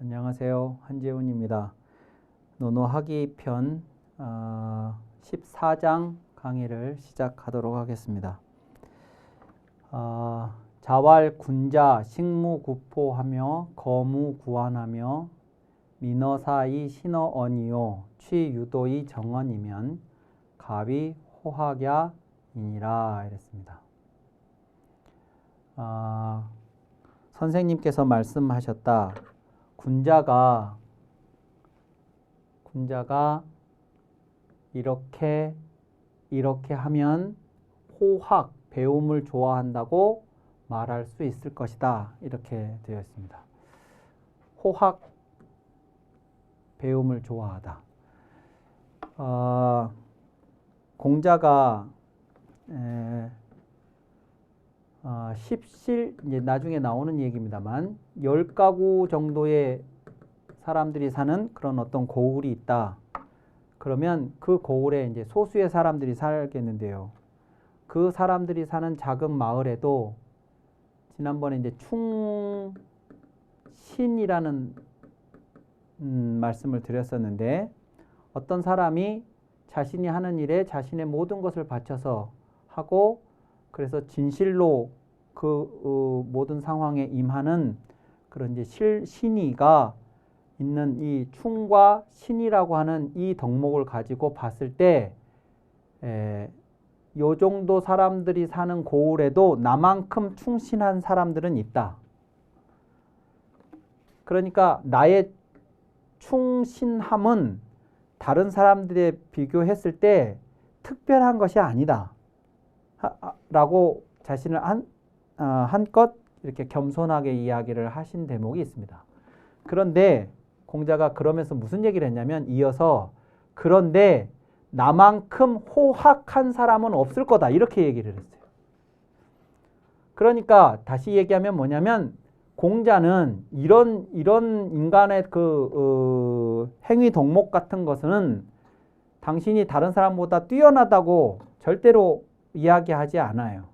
안녕하세요. 한재훈입니다. 노노하기 편 14장 강의를 시작하도록 하겠습니다. 자왈 군자 식무구포하며 거무구환하며 민어사이 신어언이요 취유도이 정언이면 가위 호학야이니라 이랬습니다. 선생님께서 말씀하셨다. 군자가 이렇게 하면 호학, 배움을 좋아한다고 말할 수 있을 것이다. 이렇게 되어 있습니다. 호학, 배움을 좋아하다. 공자가 십실, 이제 나중에 나오는 얘기입니다만 10가구 정도의 사람들이 사는 그런 어떤 고을이 있다. 그러면 그 고을에 이제 소수의 사람들이 살겠는데요. 그 사람들이 사는 작은 마을에도 지난번에 이제 충신이라는 말씀을 드렸었는데 어떤 사람이 자신이 하는 일에 자신의 모든 것을 바쳐서 하고 그래서 진실로 그 모든 상황에 임하는 그런 이제 신의가 있는 이 충과 신이라고 하는 이 덕목을 가지고 봤을 때 요 정도 사람들이 사는 고을에도 나만큼 충신한 사람들은 있다. 그러니까 나의 충신함은 다른 사람들에 비교했을 때 특별한 것이 아니다. 라고 자신을 한껏 이렇게 겸손하게 이야기를 하신 대목이 있습니다. 그런데 공자가 그러면서 무슨 얘기를 했냐면 이어서 그런데 나만큼 호학한 사람은 없을 거다 이렇게 얘기를 했어요. 그러니까 다시 얘기하면 뭐냐면 공자는 이런 인간의 그 행위 덕목 같은 것은 당신이 다른 사람보다 뛰어나다고 절대로 이야기하지 않아요.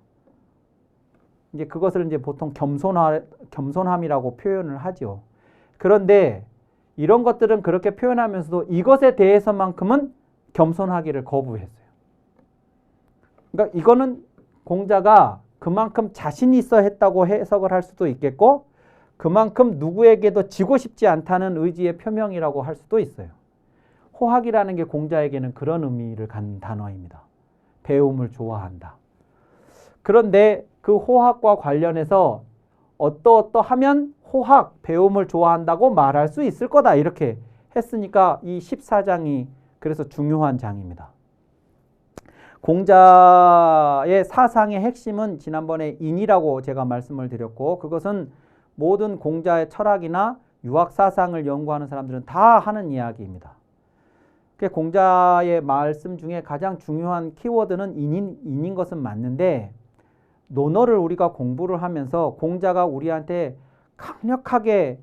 이제 그것을 이제 보통 겸손함이라고 표현을 하죠. 그런데 이런 것들은 그렇게 표현하면서도 이것에 대해서만큼은 겸손하기를 거부했어요. 그러니까 이거는 공자가 그만큼 자신 있어 했다고 해석을 할 수도 있겠고 그만큼 누구에게도 지고 싶지 않다는 의지의 표명이라고 할 수도 있어요. 호학이라는 게 공자에게는 그런 의미를 갖는 단어입니다. 배움을 좋아한다. 그런데 그 호학과 관련해서 어떠하면 호학, 배움을 좋아한다고 말할 수 있을 거다 이렇게 했으니까 이 14장이 그래서 중요한 장입니다. 공자의 사상의 핵심은 지난번에 인이라고 제가 말씀을 드렸고 그것은 모든 공자의 철학이나 유학사상을 연구하는 사람들은 다 하는 이야기입니다. 공자의 말씀 중에 가장 중요한 키워드는 인인 것은 맞는데 논어를 우리가 공부를 하면서 공자가 우리한테 강력하게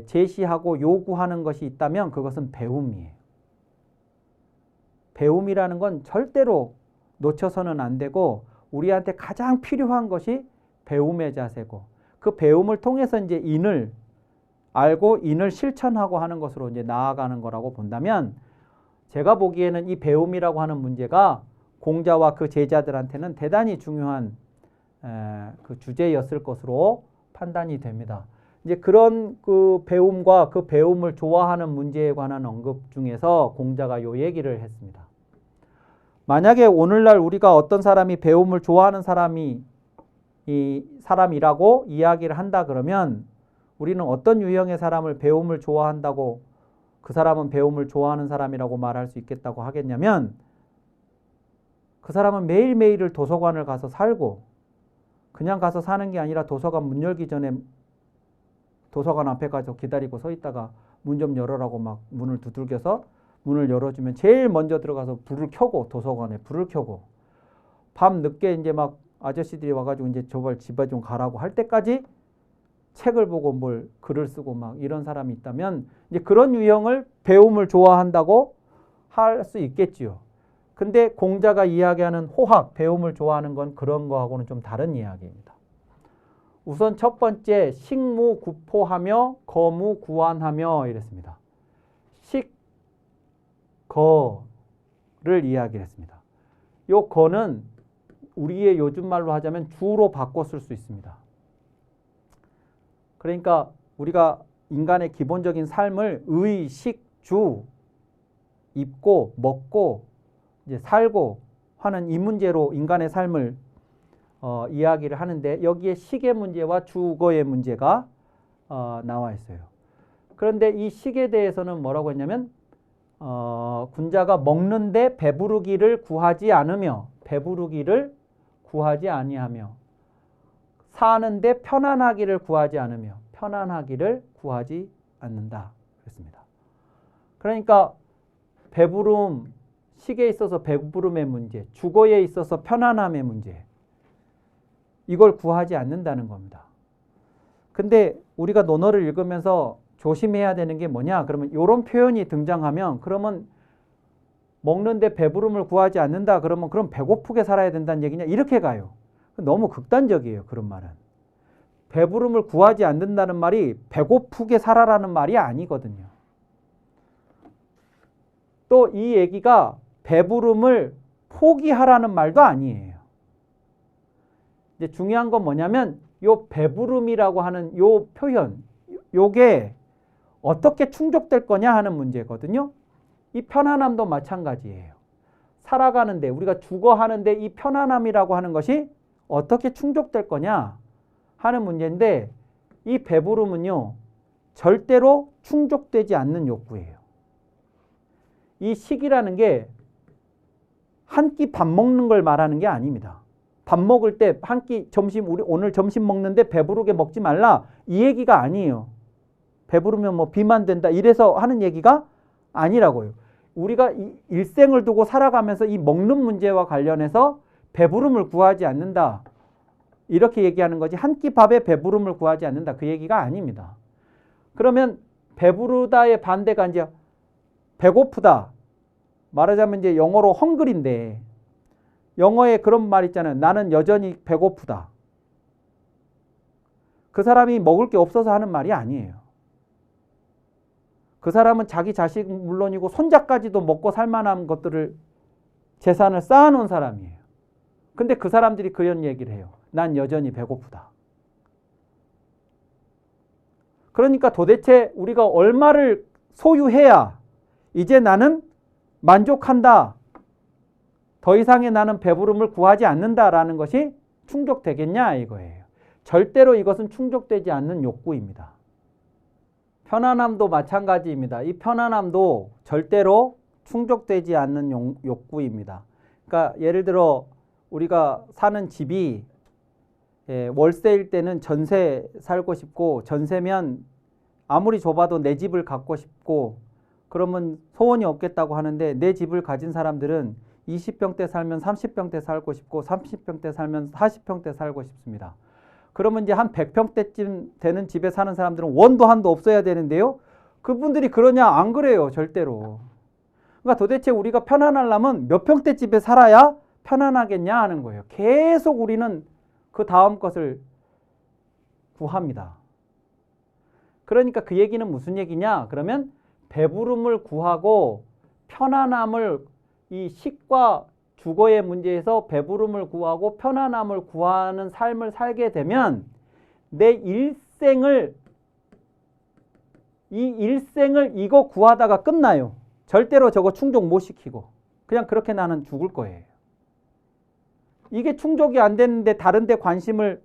제시하고 요구하는 것이 있다면 그것은 배움이에요. 배움이라는 건 절대로 놓쳐서는 안 되고 우리한테 가장 필요한 것이 배움의 자세고 그 배움을 통해서 이제 인을 알고 인을 실천하고 하는 것으로 이제 나아가는 거라고 본다면 제가 보기에는 이 배움이라고 하는 문제가 공자와 그 제자들한테는 대단히 중요한 그 주제였을 것으로 판단이 됩니다. 이제 그런 그 배움과 그 배움을 좋아하는 문제에 관한 언급 중에서 공자가 요 얘기를 했습니다. 만약에 오늘날 우리가 어떤 사람이 배움을 좋아하는 사람이라고 이야기를 한다 그러면 우리는 어떤 유형의 사람을 배움을 좋아한다고 그 사람은 배움을 좋아하는 사람이라고 말할 수 있겠다고 하겠냐면 그 사람은 매일매일을 도서관을 가서 살고 그냥 가서 사는 게 아니라 도서관 문 열기 전에 도서관 앞에 가서 기다리고 서 있다가 문 좀 열어라고 막 문을 두들겨서 문을 열어주면 제일 먼저 들어가서 불을 켜고 도서관에 불을 켜고 밤 늦게 이제 막 아저씨들이 와가지고 이제 저발 집에 좀 가라고 할 때까지 책을 보고 뭘 글을 쓰고 막 이런 사람이 있다면 이제 그런 유형을 배움을 좋아한다고 할 수 있겠지요. 근데 공자가 이야기하는 호학, 배움을 좋아하는 건 그런 거하고는 좀 다른 이야기입니다. 우선 첫 번째 식무 구포하며 거무 구환하며 이랬습니다. 식거를 이야기를 했습니다. 요 거는 우리의 요즘 말로 하자면 주로 바꿔 쓸 수 있습니다. 그러니까 우리가 인간의 기본적인 삶을 의, 식, 주, 입고, 먹고, 이제 살고 하는 이 문제로 인간의 삶을 이야기를 하는데 여기에 식의 문제와 주거의 문제가 나와 있어요. 그런데 이 식에 대해서는 뭐라고 했냐면 군자가 먹는데 배부르기를 구하지 않으며 배부르기를 구하지 아니하며 사는데 편안하기를 구하지 않으며 편안하기를 구하지 않는다 그랬습니다. 그러니까 배부름, 식에 있어서 배부름의 문제, 주거에 있어서 편안함의 문제 이걸 구하지 않는다는 겁니다. 근데 우리가 논어를 읽으면서 조심해야 되는 게 뭐냐? 그러면 이런 표현이 등장하면 그러면 먹는데 배부름을 구하지 않는다. 그러면 그럼 배고프게 살아야 된다는 얘기냐? 이렇게 가요. 너무 극단적이에요. 그런 말은. 배부름을 구하지 않는다는 말이 배고프게 살아라는 말이 아니거든요. 또 이 얘기가 배부름을 포기하라는 말도 아니에요. 이제 중요한 건 뭐냐면 요 배부름이라고 하는 요 표현, 요게 어떻게 충족될 거냐 하는 문제거든요. 이 편안함도 마찬가지예요. 살아가는데 우리가 주거하는데 이 편안함이라고 하는 것이 어떻게 충족될 거냐 하는 문제인데 이 배부름은요 절대로 충족되지 않는 욕구예요. 이 식이라는 게 한 끼 밥 먹는 걸 말하는 게 아닙니다. 밥 먹을 때 한 끼 점심 우리 오늘 점심 먹는데 배부르게 먹지 말라 이 얘기가 아니에요. 배부르면 뭐 비만 된다 이래서 하는 얘기가 아니라고요. 우리가 이 일생을 두고 살아가면서 이 먹는 문제와 관련해서 배부름을 구하지 않는다. 이렇게 얘기하는 거지 한 끼 밥에 배부름을 구하지 않는다. 그 얘기가 아닙니다. 그러면 배부르다의 반대가 이제 배고프다. 말하자면 이제 영어로 헝그리인데 영어에 그런 말 있잖아요. 나는 여전히 배고프다. 그 사람이 먹을 게 없어서 하는 말이 아니에요. 그 사람은 자기 자식 물론이고 손자까지도 먹고 살만한 것들을 재산을 쌓아놓은 사람이에요. 근데 그 사람들이 그런 얘기를 해요. 난 여전히 배고프다. 그러니까 도대체 우리가 얼마를 소유해야 이제 나는 만족한다. 더 이상의 나는 배부름을 구하지 않는다라는 것이 충족되겠냐 이거예요. 절대로 이것은 충족되지 않는 욕구입니다. 편안함도 마찬가지입니다. 이 편안함도 절대로 충족되지 않는 욕구입니다. 그러니까 예를 들어 우리가 사는 집이 월세일 때는 전세 살고 싶고 전세면 아무리 좁아도 내 집을 갖고 싶고 그러면 소원이 없겠다고 하는데 내 집을 가진 사람들은 20평대 살면 30평대 살고 싶고 30평대 살면 40평대 살고 싶습니다. 그러면 이제 한 100평대쯤 되는 집에 사는 사람들은 원도 한도 없어야 되는데요. 그분들이 그러냐? 안 그래요. 절대로. 그러니까 도대체 우리가 편안하려면 몇 평대 집에 살아야 편안하겠냐 하는 거예요. 계속 우리는 그 다음 것을 구합니다. 그러니까 그 얘기는 무슨 얘기냐? 그러면 배부름을 구하고 편안함을 이 식과 주거의 문제에서 배부름을 구하고 편안함을 구하는 삶을 살게 되면 내 일생을 이거 구하다가 끝나요. 절대로 저거 충족 못 시키고 그냥 그렇게 나는 죽을 거예요. 이게 충족이 안 되는데 다른 데 관심을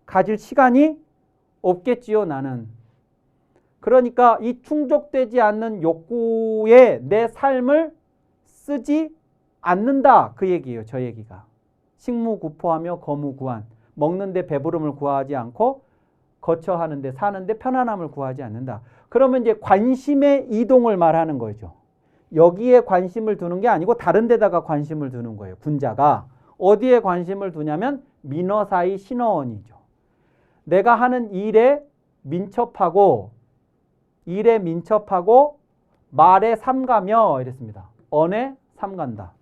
가질 시간이 없겠지요, 나는. 그러니까 이 충족되지 않는 욕구에 내 삶을 쓰지 않는다. 그 얘기예요. 저 얘기가. 식무구포하며 거무구한. 먹는데 배부름을 구하지 않고 거처하는데 사는데 편안함을 구하지 않는다. 그러면 이제 관심의 이동을 말하는 거죠. 여기에 관심을 두는 게 아니고 다른 데다가 관심을 두는 거예요. 군자가. 어디에 관심을 두냐면 민어사이 신어원이죠. 내가 하는 일에 민첩하고 말에 삼가며 이랬습니다. 언에 삼간다.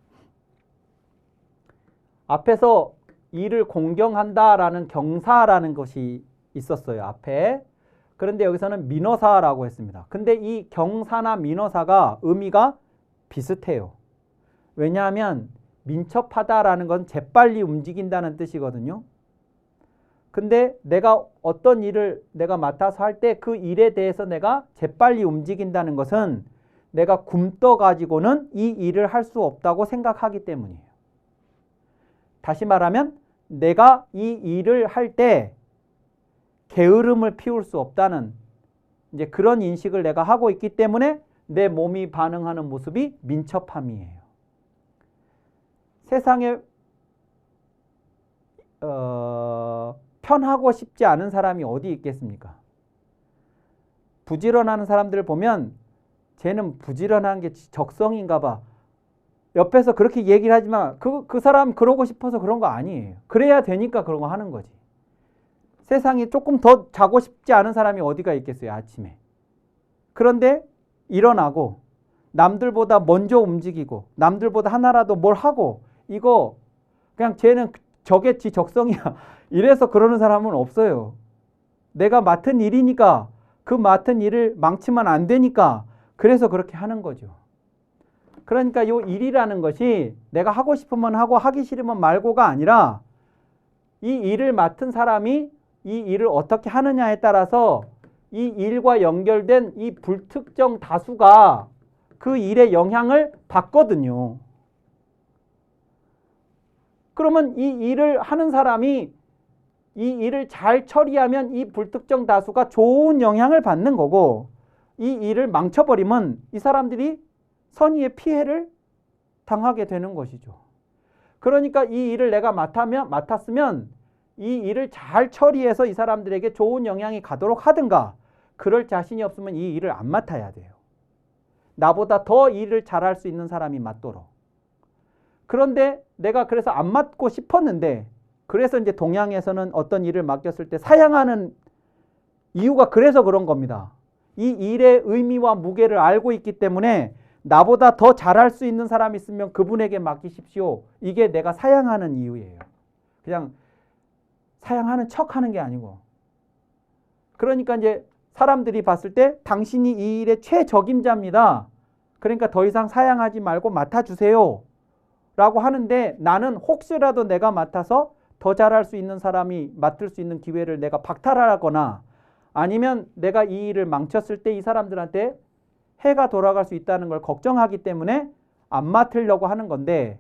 앞에서 이를 공경한다라는 경사라는 것이 있었어요, 앞에. 그런데 여기서는 민어사라고 했습니다. 근데 이 경사나 민어사가 의미가 비슷해요. 왜냐하면 민첩하다라는 건 재빨리 움직인다는 뜻이거든요. 근데 내가 어떤 일을 내가 맡아서 할 때 그 일에 대해서 내가 재빨리 움직인다는 것은 내가 굼떠 가지고는 이 일을 할 수 없다고 생각하기 때문이에요. 다시 말하면 내가 이 일을 할 때 게으름을 피울 수 없다는 이제 그런 인식을 내가 하고 있기 때문에 내 몸이 반응하는 모습이 민첩함이에요. 세상에 편하고 싶지 않은 사람이 어디 있겠습니까? 부지런하는 사람들 보면 쟤는 부지런한 게 적성인가 봐. 옆에서 그렇게 얘기를 하지만 그 사람 그러고 싶어서 그런 거 아니에요. 그래야 되니까 그런 거 하는 거지. 세상에 조금 더 자고 싶지 않은 사람이 어디가 있겠어요, 아침에. 그런데 일어나고 남들보다 먼저 움직이고 남들보다 하나라도 뭘 하고 이거 그냥 쟤는 저게 지 적성이야. 이래서 그러는 사람은 없어요. 내가 맡은 일이니까 그 맡은 일을 망치면 안 되니까 그래서 그렇게 하는 거죠. 그러니까 이 일이라는 것이 내가 하고 싶으면 하고 하기 싫으면 말고가 아니라 이 일을 맡은 사람이 이 일을 어떻게 하느냐에 따라서 이 일과 연결된 이 불특정 다수가 그 일의 영향을 받거든요. 그러면 이 일을 하는 사람이 이 일을 잘 처리하면 이 불특정 다수가 좋은 영향을 받는 거고 이 일을 망쳐버리면 이 사람들이 선의의 피해를 당하게 되는 것이죠. 그러니까 이 일을 내가 맡았으면 이 일을 잘 처리해서 이 사람들에게 좋은 영향이 가도록 하든가 그럴 자신이 없으면 이 일을 안 맡아야 돼요. 나보다 더 일을 잘할 수 있는 사람이 맡도록. 그런데 내가 그래서 안 맡고 싶었는데 그래서 이제 동양에서는 어떤 일을 맡겼을 때 사양하는 이유가 그래서 그런 겁니다. 이 일의 의미와 무게를 알고 있기 때문에 나보다 더 잘할 수 있는 사람이 있으면 그분에게 맡기십시오. 이게 내가 사양하는 이유예요. 그냥 사양하는 척하는 게 아니고. 그러니까 이제 사람들이 봤을 때 당신이 이 일의 최적임자입니다. 그러니까 더 이상 사양하지 말고 맡아주세요. 라고 하는데 나는 혹시라도 내가 맡아서 더 잘할 수 있는 사람이 맡을 수 있는 기회를 내가 박탈하거나 아니면 내가 이 일을 망쳤을 때 이 사람들한테 해가 돌아갈 수 있다는 걸 걱정하기 때문에 안 맡으려고 하는 건데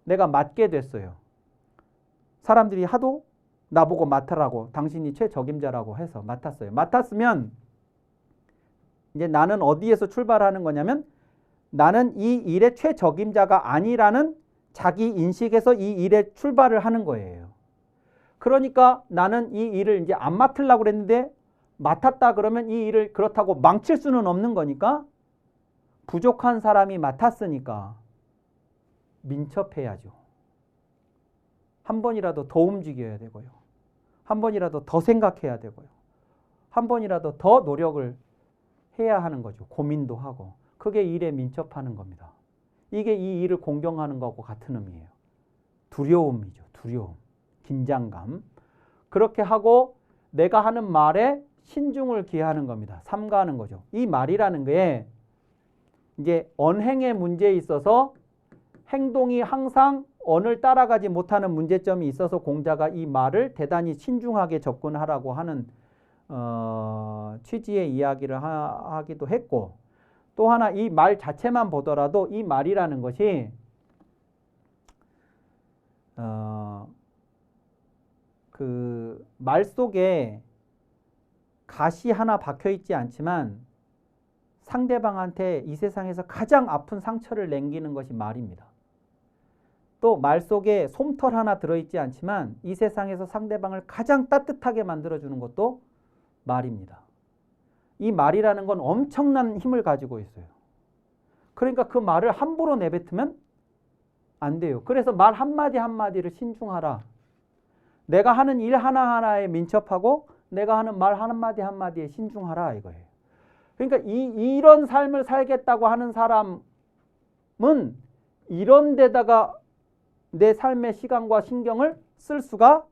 내가 맡게 됐어요. 사람들이 하도 나보고 맡으라고 당신이 최적임자라고 해서 맡았어요. 맡았으면 이제 나는 어디에서 출발하는 거냐면 나는 이 일의 최적임자가 아니라는 자기 인식에서 이 일에 출발을 하는 거예요. 그러니까 나는 이 일을 이제 안 맡으려고 그랬는데 맡았다 그러면 이 일을 그렇다고 망칠 수는 없는 거니까 부족한 사람이 맡았으니까 민첩해야죠. 한 번이라도 더 움직여야 되고요. 한 번이라도 더 생각해야 되고요. 한 번이라도 더 노력을 해야 하는 거죠. 고민도 하고. 그게 일에 민첩하는 겁니다. 이게 이 일을 공경하는 거하고 같은 의미예요. 두려움이죠. 두려움. 긴장감. 그렇게 하고 내가 하는 말에 신중을 기하는 겁니다. 삼가하는 거죠. 이 말이라는 게 이제 언행의 문제에 있어서 행동이 항상 언을 따라가지 못하는 문제점이 있어서 공자가 이 말을 대단히 신중하게 접근하라고 하는 취지의 이야기를 하기도 했고 또 하나 이 말 자체만 보더라도 이 말이라는 것이 그 말 속에 가시 하나 박혀 있지 않지만 상대방한테 이 세상에서 가장 아픈 상처를 남기는 것이 말입니다. 또 말 속에 솜털 하나 들어있지 않지만 이 세상에서 상대방을 가장 따뜻하게 만들어주는 것도 말입니다. 이 말이라는 건 엄청난 힘을 가지고 있어요. 그러니까 그 말을 함부로 내뱉으면 안 돼요. 그래서 말 한마디 한마디를 신중하라. 내가 하는 일 하나하나에 민첩하고 내가 하는 말 한마디 한마디에 신중하라 이거예요. 그러니까 이런 삶을 살겠다고 하는 사람은 이런 데다가 내 삶의 시간과 신경을 쓸 수가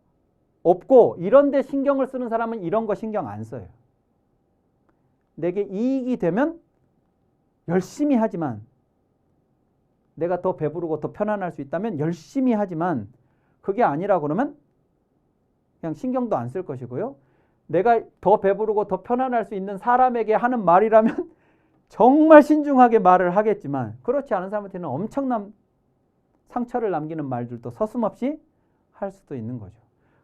없고 이런 데 신경을 쓰는 사람은 이런 거 신경 안 써요. 내게 이익이 되면 열심히 하지만 내가 더 배부르고 더 편안할 수 있다면 열심히 하지만 그게 아니라 그러면 그냥 신경도 안 쓸 것이고요. 내가 더 배부르고 더 편안할 수 있는 사람에게 하는 말이라면 정말 신중하게 말을 하겠지만 그렇지 않은 사람한테는 엄청난 상처를 남기는 말들도 서슴없이 할 수도 있는 거죠.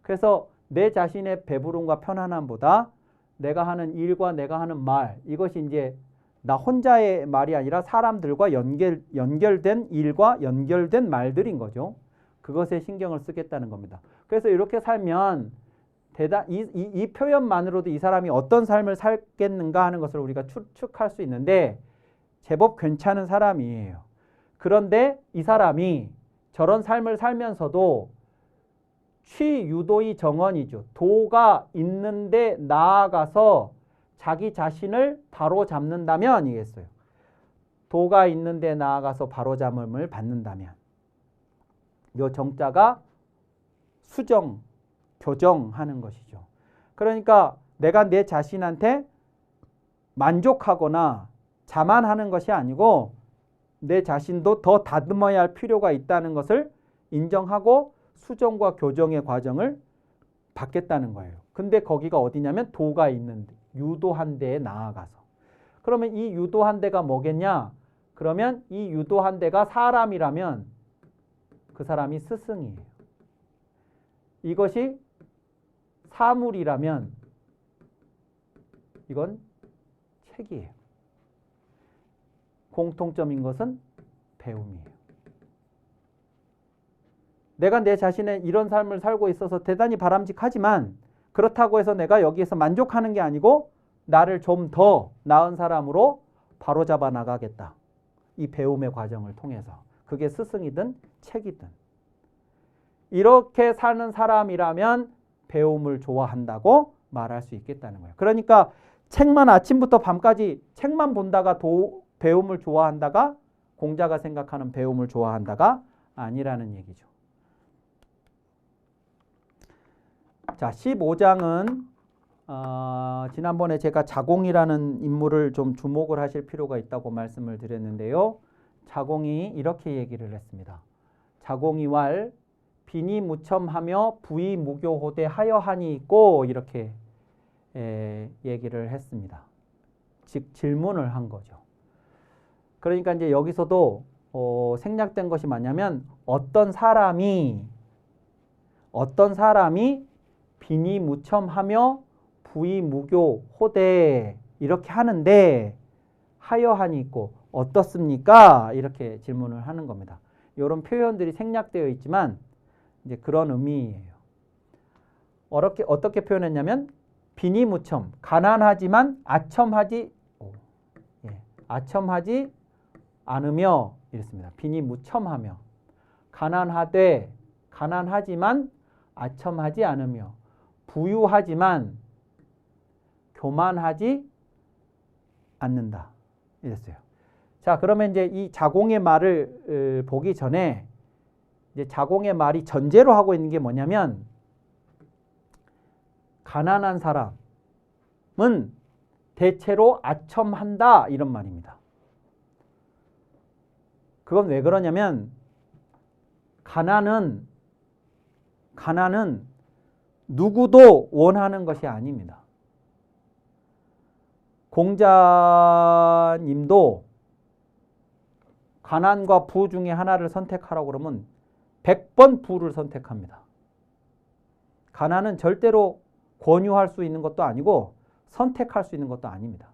그래서 내 자신의 배부름과 편안함보다 내가 하는 일과 내가 하는 말 이것이 이제 나 혼자의 말이 아니라 사람들과 연결된 일과 연결된 말들인 거죠. 그것에 신경을 쓰겠다는 겁니다. 그래서 이렇게 살면 이 표현만으로도 이 사람이 어떤 삶을 살겠는가 하는 것을 우리가 추측할 수 있는데 제법 괜찮은 사람이에요. 그런데 이 사람이 저런 삶을 살면서도 취유도의 정언이죠. 도가 있는데 나아가서 자기 자신을 바로잡는다면 이겠어요. 도가 있는데 나아가서 바로잡음을 받는다면 이 정자가 수정, 교정하는 것이죠. 그러니까 내가 내 자신한테 만족하거나 자만하는 것이 아니고 내 자신도 더 다듬어야 할 필요가 있다는 것을 인정하고 수정과 교정의 과정을 받겠다는 거예요. 근데 거기가 어디냐면 도가 있는 데, 유도한 데에 나아가서. 그러면 이 유도한 데가 뭐겠냐? 그러면 이 유도한 데가 사람이라면 그 사람이 스승이에요. 이것이 사물이라면 이건 책이에요. 공통점인 것은 배움이에요. 내가 내 자신의 이런 삶을 살고 있어서 대단히 바람직하지만 그렇다고 해서 내가 여기에서 만족하는 게 아니고 나를 좀 더 나은 사람으로 바로잡아 나가겠다. 이 배움의 과정을 통해서. 그게 스승이든 책이든. 이렇게 사는 사람이라면 배움을 좋아한다고 말할 수 있겠다는 거예요. 그러니까 책만 아침부터 밤까지 책만 본다가 배움을 좋아한다가 공자가 생각하는 배움을 좋아한다가 아니라는 얘기죠. 자, 15장은 지난번에 제가 자공이라는 인물을 좀 주목을 하실 필요가 있다고 말씀을 드렸는데요. 자공이 이렇게 얘기를 했습니다. 자공이왈 빈이 무첨하며 부이 무교호대 하여하니 있고 이렇게 얘기를 했습니다. 즉 질문을 한 거죠. 그러니까 이제 여기서도 생략된 것이 뭐냐면 어떤 사람이 빈이 무첨하며 부이 무교 호대 이렇게 하는데 하여하니 있고 어떻습니까? 이렇게 질문을 하는 겁니다. 이런 표현들이 생략되어 있지만 이제 그런 의미예요. 어떻게 표현했냐면 빈이 무첨 가난하지만 아첨하지 않으며 이랬습니다. 빈이 무첨하며 가난하지만 아첨하지 않으며 부유하지만 교만하지 않는다. 이랬어요. 자, 그러면 이제 이 자공의 말을 보기 전에 이제 자공의 말이 전제로 하고 있는 게 뭐냐면 가난한 사람은 대체로 아첨한다 이런 말입니다. 그건 왜 그러냐면 가난은 누구도 원하는 것이 아닙니다. 공자님도 가난과 부 중에 하나를 선택하라고 그러면 100번 부를 선택합니다. 가난은 절대로 권유할 수 있는 것도 아니고 선택할 수 있는 것도 아닙니다.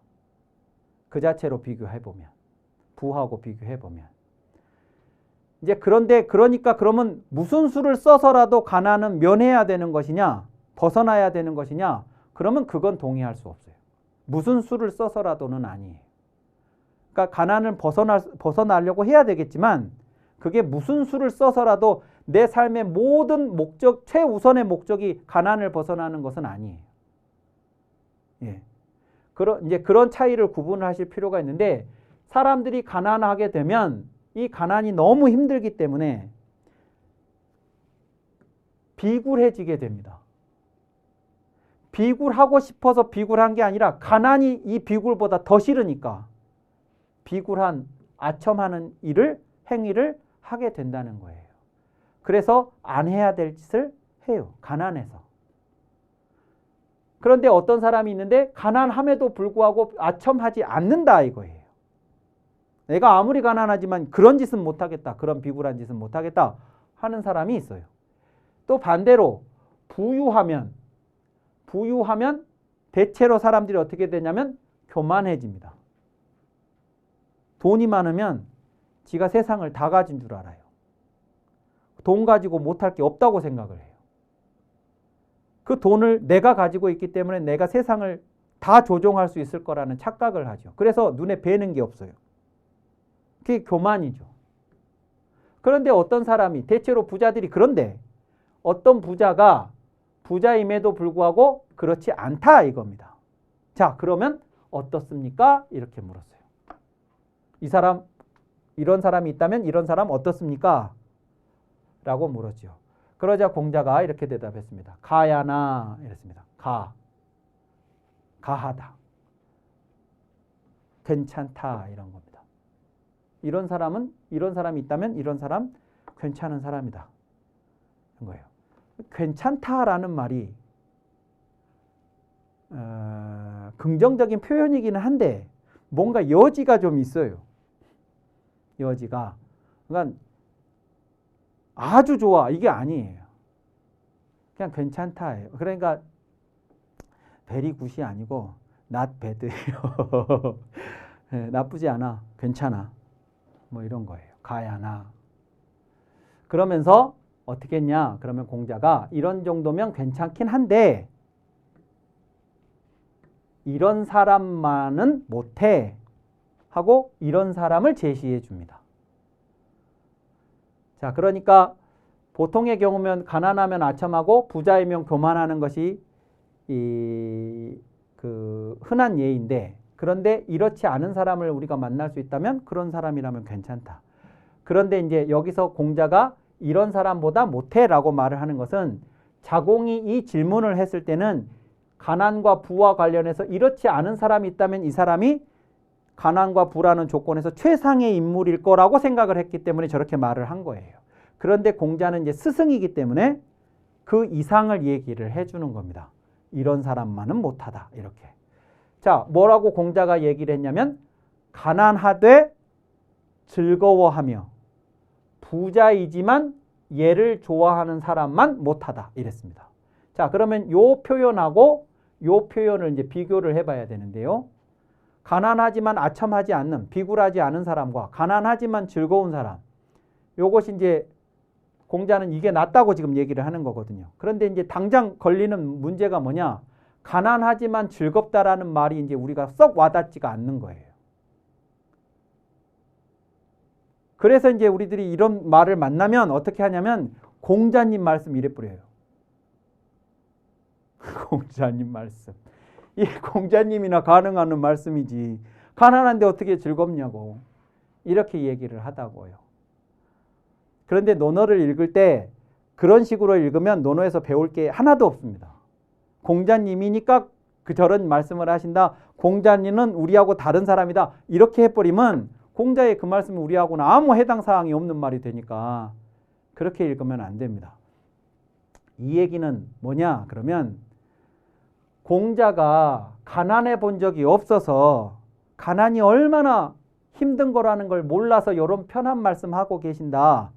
그 자체로 비교해보면 부하고 비교해보면 이제 그러니까 그러면 무슨 수를 써서라도 가난은 면해야 되는 것이냐 벗어나야 되는 것이냐 그러면 그건 동의할 수 없어요. 무슨 수를 써서라도는 아니에요. 그러니까 가난을 벗어나려고 해야 되겠지만 그게 무슨 수를 써서라도 내 삶의 모든 목적, 최우선의 목적이 가난을 벗어나는 것은 아니에요. 예. 이제 그런 차이를 구분을 하실 필요가 있는데 사람들이 가난하게 되면 이 가난이 너무 힘들기 때문에 비굴해지게 됩니다. 비굴하고 싶어서 비굴한 게 아니라 가난이 이 비굴보다 더 싫으니까 비굴한 아첨하는 행위를 하게 된다는 거예요. 그래서 안 해야 될 짓을 해요. 가난해서. 그런데 어떤 사람이 있는데 가난함에도 불구하고 아첨하지 않는다 이거예요. 내가 아무리 가난하지만 그런 짓은 못하겠다. 그런 비굴한 짓은 못하겠다 하는 사람이 있어요. 또 반대로 부유하면 대체로 사람들이 어떻게 되냐면 교만해집니다. 돈이 많으면 지가 세상을 다 가진 줄 알아요. 돈 가지고 못할 게 없다고 생각을 해요. 그 돈을 내가 가지고 있기 때문에 내가 세상을 다 조종할 수 있을 거라는 착각을 하죠. 그래서 눈에 뵈는 게 없어요. 그게 교만이죠. 그런데 어떤 사람이 대체로 부자들이 그런데 어떤 부자가 부자임에도 불구하고 그렇지 않다 이겁니다. 자, 그러면 어떻습니까? 이렇게 물었어요. 이런 사람이 있다면 이런 사람 어떻습니까? 라고 물었죠. 그러자 공자가 이렇게 대답했습니다. 가야나 이랬습니다. 가하다. 괜찮다 이런 겁니다. 이런 사람이 있다면 이런 사람 괜찮은 사람이다. 그런 거예요. 괜찮다라는 말이 긍정적인 표현이기는 한데 뭔가 여지가 좀 있어요. 여지가. 그러니까 아주 좋아 이게 아니에요. 그냥 괜찮다예요. 그러니까 very good이 아니고 not bad예요. 나쁘지 않아. 괜찮아. 뭐 이런 거예요. 가야나. 그러면서 어떻게 했냐? 그러면 공자가 이런 정도면 괜찮긴 한데 이런 사람만은 못해 하고 이런 사람을 제시해 줍니다. 자, 그러니까 보통의 경우면 가난하면 아첨하고 부자이면 교만하는 것이 흔한 예인데 그런데 이렇지 않은 사람을 우리가 만날 수 있다면 그런 사람이라면 괜찮다. 그런데 이제 여기서 공자가 이런 사람보다 못해라고 말을 하는 것은 자공이 이 질문을 했을 때는 가난과 부와 관련해서 이렇지 않은 사람이 있다면 이 사람이 가난과 부라는 조건에서 최상의 인물일 거라고 생각을 했기 때문에 저렇게 말을 한 거예요. 그런데 공자는 이제 스승이기 때문에 그 이상을 얘기를 해주는 겁니다. 이런 사람만은 못하다. 이렇게. 자, 뭐라고 공자가 얘기를 했냐면 가난하되 즐거워하며 부자이지만 얘를 좋아하는 사람만 못하다. 이랬습니다. 자, 그러면 요 표현하고 요 표현을 이제 비교를 해봐야 되는데요. 가난하지만 아첨하지 않는, 비굴하지 않은 사람과 가난하지만 즐거운 사람. 요것이 이제 공자는 이게 낫다고 지금 얘기를 하는 거거든요. 그런데 이제 당장 걸리는 문제가 뭐냐? 가난하지만 즐겁다라는 말이 이제 우리가 썩 와닿지가 않는 거예요. 그래서 이제 우리들이 이런 말을 만나면 어떻게 하냐면 공자님 말씀 이래 뿌려요. 공자님 말씀. 이 공자님이나 가능한 말씀이지. 가난한데 어떻게 즐겁냐고. 이렇게 얘기를 하다고요. 그런데 논어를 읽을 때 그런 식으로 읽으면 논어에서 배울 게 하나도 없습니다. 공자님이니까 저런 말씀을 하신다. 공자님은 우리하고 다른 사람이다. 이렇게 해버리면 공자의 그 말씀이 우리하고는 아무 해당 사항이 없는 말이 되니까 그렇게 읽으면 안 됩니다. 이 얘기는 뭐냐? 그러면 공자가 가난해 본 적이 없어서 가난이 얼마나 힘든 거라는 걸 몰라서 이런 편한 말씀하고 계신다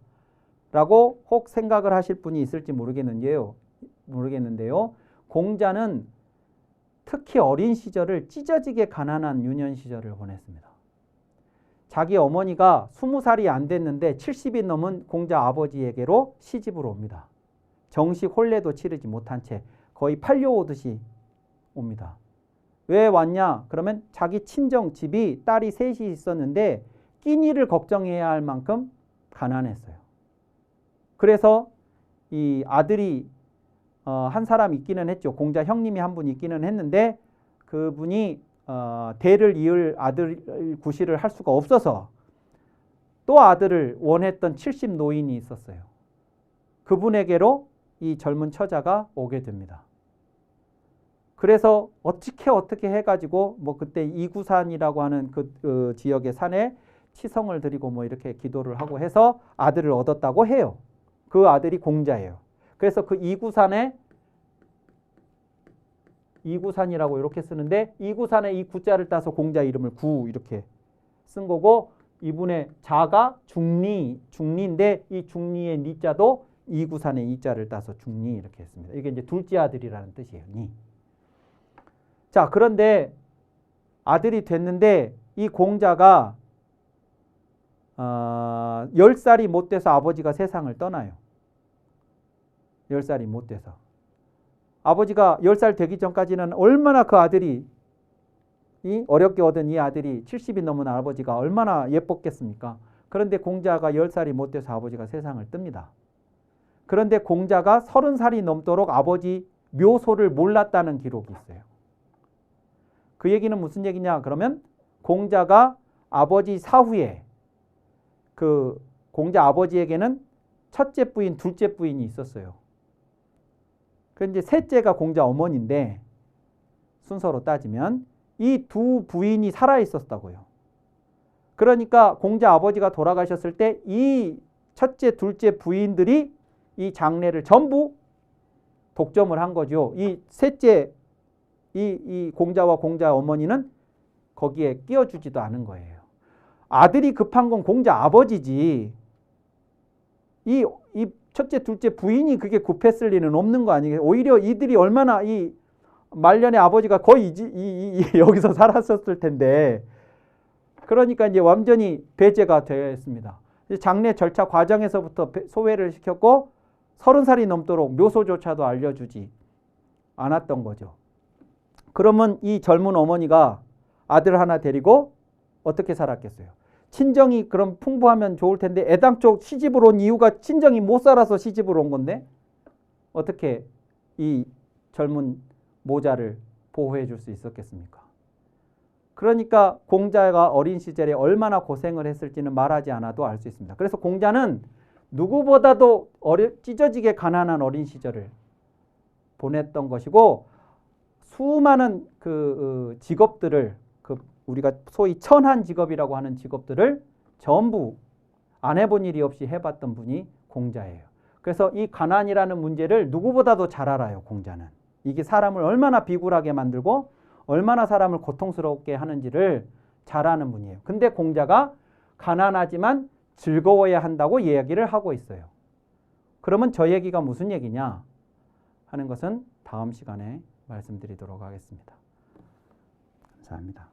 라고 혹 생각을 하실 분이 있을지 모르겠는데요. 공자는 특히 어린 시절을 찢어지게 가난한 유년 시절을 보냈습니다. 자기 어머니가 20살이 안 됐는데 70이 넘은 공자 아버지에게로 시집을 옵니다. 정식 혼례도 치르지 못한 채 거의 팔려오듯이 옵니다. 왜 왔냐? 그러면 자기 친정 집이 딸이 셋이 있었는데 끼니를 걱정해야 할 만큼 가난했어요. 그래서 이 아들이 한 사람 있기는 했죠. 공자 형님이 한 분 있기는 했는데 그분이 대를 이을 아들 구실을 할 수가 없어서 또 아들을 원했던 70 노인이 있었어요. 그분에게로 이 젊은 처자가 오게 됩니다. 그래서 어떻게 해가지고 뭐 그때 이구산이라고 하는 그 지역의 산에 치성을 드리고 뭐 이렇게 기도를 하고 해서 아들을 얻었다고 해요. 그 아들이 공자예요. 그래서 그 이구산이라고 이렇게 쓰는데 이구산에 이 구자를 따서 공자 이름을 구 이렇게 쓴 거고 이분의 자가 중리인데 이 중리의 니자도 이구산의 이자를 따서 중리 이렇게 했습니다. 이게 이제 둘째 아들이라는 뜻이에요. 니. 자, 그런데 아들이 됐는데 이 공자가 10살이 못 돼서 아버지가 세상을 떠나요. 10살이 못 돼서. 아버지가 10살 되기 전까지는 얼마나 그 아들이 어렵게 얻은 이 아들이 70이 넘은 아버지가 얼마나 예뻤겠습니까? 그런데 공자가 10살이 못 돼서 아버지가 세상을 뜹니다. 그런데 공자가 30살이 넘도록 아버지 묘소를 몰랐다는 기록이 있어요. 그 얘기는 무슨 얘기냐? 그러면 공자가 아버지 사후에 그 공자 아버지에게는 첫째 부인, 둘째 부인이 있었어요. 그런데 셋째가 공자 어머니인데 순서로 따지면 이 두 부인이 살아 있었다고요. 그러니까 공자 아버지가 돌아가셨을 때 이 첫째, 둘째 부인들이 이 장례를 전부 독점을 한 거죠. 이 셋째 이 공자와 공자 어머니는 거기에 끼워주지도 않은 거예요. 아들이 급한 건 공자 아버지지. 이 첫째, 둘째 부인이 그게 급했을 리는 없는 거 아니겠어요? 오히려 이들이 얼마나 이 말년에 아버지가 거의 여기서 살았었을 텐데. 그러니까 이제 완전히 배제가 되었습니다. 장례 절차 과정에서부터 소외를 시켰고 30살이 넘도록 묘소조차도 알려주지 않았던 거죠. 그러면 이 젊은 어머니가 아들 하나 데리고 어떻게 살았겠어요? 친정이 그럼 풍부하면 좋을 텐데 애당초 시집을 온 이유가 친정이 못 살아서 시집을 온 건데 어떻게 이 젊은 모자를 보호해 줄 수 있었겠습니까? 그러니까 공자가 어린 시절에 얼마나 고생을 했을지는 말하지 않아도 알 수 있습니다. 그래서 공자는 누구보다도 찢어지게 가난한 어린 시절을 보냈던 것이고 수많은 그 직업들을 우리가 소위 천한 직업이라고 하는 직업들을 전부 안 해본 일이 없이 해봤던 분이 공자예요. 그래서 이 가난이라는 문제를 누구보다도 잘 알아요. 공자는. 이게 사람을 얼마나 비굴하게 만들고 얼마나 사람을 고통스럽게 하는지를 잘 아는 분이에요. 근데 공자가 가난하지만 즐거워야 한다고 이야기를 하고 있어요. 그러면 저 얘기가 무슨 얘기냐 하는 것은 다음 시간에 말씀드리도록 하겠습니다. 감사합니다.